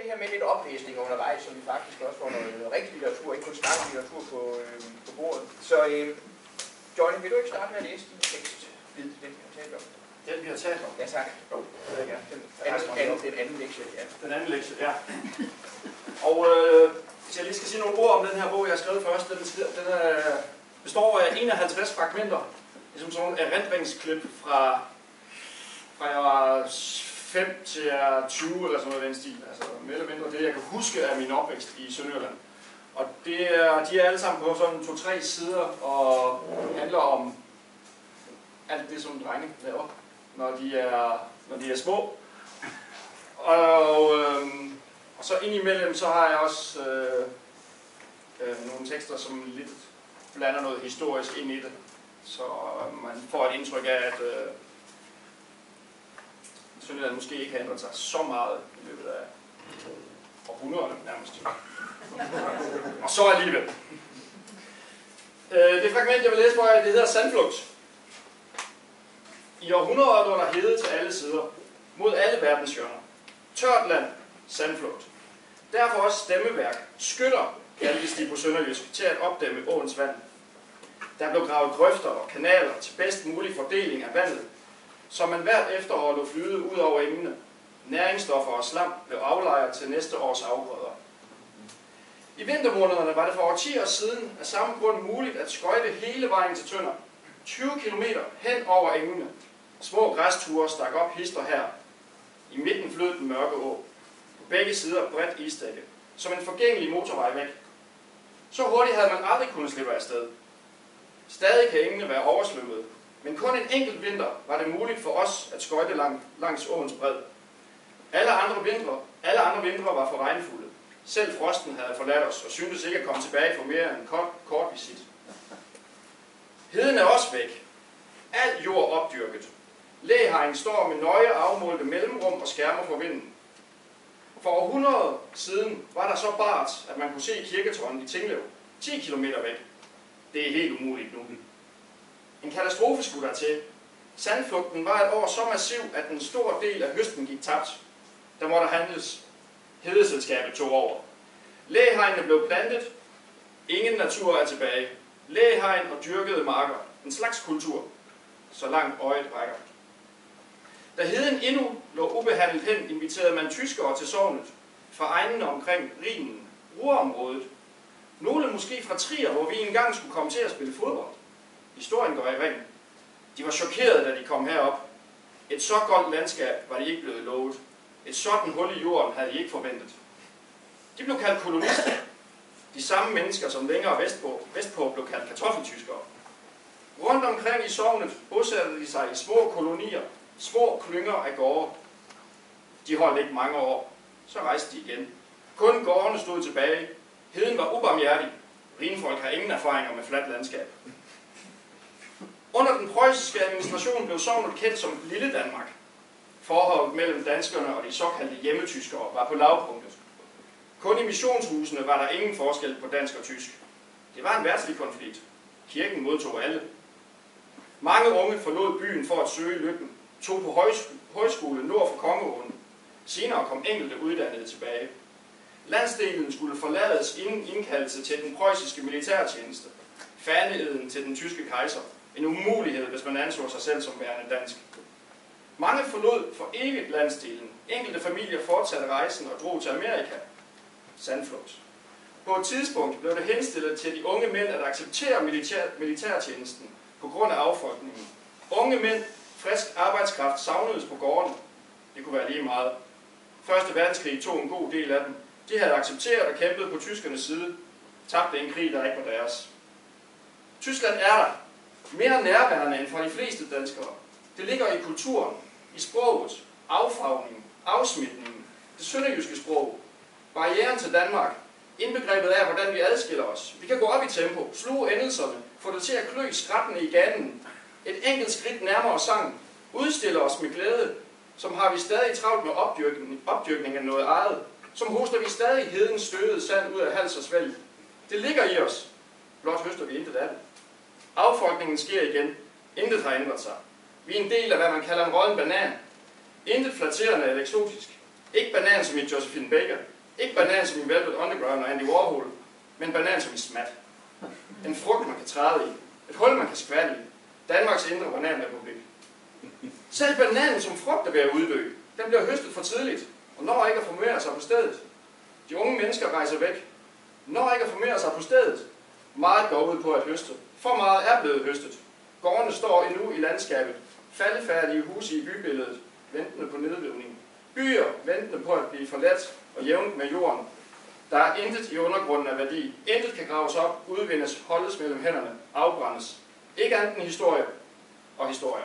det her med lidt oplæsning undervejs, så vi faktisk også får noget rigtig litteratur, ikke kun snaklitteratur på bordet. Så Johnny, vil du ikke starte med at læse din tekst? Den vi har talt om. Den vi har talt om? Ja, tak. Jo, det vil jeg gerne. Den anden lektie, ja. Den anden lektie, ja. Og hvis jeg lige skal sige nogle ord om den her bog, jeg har skrevet først, den består af 51 fragmenter, ligesom sådan nogle erindringsklip fra jeg var 5 til jeg er 20 eller sådan noget i den stil. Altså mere eller mindre det, jeg kan huske af min opvækst i Sønderjylland. Og de er alle sammen på sådan 2-3 sider og handler om alt det, som drenge laver, når de er små. Og så indimellem så har jeg også nogle tekster, som lidt blander noget historisk ind i det. Så man får et indtryk af, at Sønderjylland måske ikke har ændret sig så meget i løbet af århundrederne nærmest. Og så alligevel. Det fragment, jeg vil læse for jer, det hedder Sandflugt. I århundreder lå der hede til alle sider, mod alle verdenshjørner. Tørt land, sandflugt. Derfor også stemmeværk, skytter, kaldtes de på sønderjysk, til at opdæmme åens vand. Der blev gravet grøfter og kanaler til bedst mulig fordeling af vandet, så man hvert efterår lå flyde ud over engene. Næringsstoffer og slam blev aflejret til næste års afgrøder. I vintermånederne var det for årtier siden af samme grund muligt at skøjte hele vejen til Tønder, 20 km hen over engene. Små græsture stak op hister her. I midten flød den mørke å. På begge sider bredt isdække, som en forgængelig motorvej væk. Så hurtigt havde man aldrig kunnet slippe afsted. Stadig kan engene være oversvømmet, men kun en enkelt vinter var det muligt for os at skøjte langs åens bred. Alle andre vintre var for regnfulde. Selv frosten havde forladt os og syntes ikke at komme tilbage for mere end en kort visit. Heden er også væk. Al jord opdyrket. Læhegn står med nøje afmålte mellemrum og skærmer for vinden. For århundreder siden var der så bart, at man kunne se kirketårnet i Tinglev, 10 km væk. Det er helt umuligt nu. En katastrofe skulle der til. Sandflugten var et år så massiv, at en stor del af høsten gik tabt. Der måtte handles. Hedeselskabet tog over. Læhegnene blev plantet. Ingen natur er tilbage. Læhegn og dyrkede marker. En slags kultur. Så langt øjet rækker. Da heden endnu lå ubehandlet hen, inviterede man tyskere til sognet fra egnene omkring Rhinen, Ruhrområdet. Nogle måske fra Trier, hvor vi engang skulle komme til at spille fodbold. Historien går i ring. De var chokerede, da de kom herop. Et så godt landskab var de ikke blevet lovet. Et sådan hul i jorden havde de ikke forventet. De blev kaldt kolonister. De samme mennesker, som længere vestpå blev kaldt kartoffeltyskere. Rundt omkring i sognet bosatte de sig i små kolonier, små klynger af gårde. De holdt ikke mange år. Så rejste de igen. Kun gårdene stod tilbage. Heden var ubarmhjertig. Rhinfolk har ingen erfaringer med fladt landskab. Under den preussiske administration blev sognet kendt som Lille Danmark. Forholdet mellem danskerne og de såkaldte hjemmetyskere var på lavpunktet. Kun i missionshusene var der ingen forskel på dansk og tysk. Det var en verdslig konflikt. Kirken modtog alle. Mange unge forlod byen for at søge lykken, tog på højskole nord for Kongeåen. Senere kom enkelte uddannede tilbage. Landsdelen skulle forlades inden indkaldelse til den preussiske militærtjeneste. Faneeden til den tyske kejser. En umulighed, hvis man anså sig selv som værende dansk. Mange forlod for evigt landsdelen. Enkelte familier fortsatte rejsen og drog til Amerika. Sandflugt. På et tidspunkt blev det henstillet til de unge mænd at acceptere militærtjenesten på grund af affolkningen. Unge mænd, frisk arbejdskraft savnedes på gården. Det kunne være lige meget. Første verdenskrig tog en god del af dem. De havde accepteret og kæmpet på tyskernes side. Tabte en krig, der ikke var deres. Tyskland er der. Mere nærværende end for de fleste danskere. Det ligger i kulturen, i sproget, affarvningen, afsmitningen, det sønderjyske sprog, barrieren til Danmark, indbegrebet af, hvordan vi adskiller os. Vi kan gå op i tempo, sluge endelserne, få det til at klø skrættende i ganen. Et enkelt skridt nærmere sang, udstiller os med glæde, som har vi stadig travlt med opdyrkning af noget eget, som hoster vi stadig hedens støvede sand ud af hals og svælg. Det ligger i os, blot høster vi intet af det. Affolkningen sker igen, intet har ændret sig. Vi er en del af, hvad man kalder en rådden banan. Intet flatterende eller eksotisk. Ikke banan som i Josephine Baker, Ikke banan som i Velvet Underground og Andy Warhol, men banan som i smat. En frugt, man kan træde i. Et hul, man kan skvatte i. Danmarks indre bananrepublik. Selv bananen som frugt er ved at uddø. Den bliver høstet for tidligt, og når ikke at formere sig på stedet. De unge mennesker rejser væk. Når ikke at formere sig på stedet. Meget går ud på at høste. For meget er blevet høstet. Gårdene står endnu i landskabet. Faldefærdige huse i bybilledet, ventende på nedrivning. Byer ventende på at blive forladt og jævnt med jorden. Der er intet i undergrunden af værdi. Intet kan graves op, udvindes, holdes mellem hænderne, afbrændes. Ikke andet end historie og historie.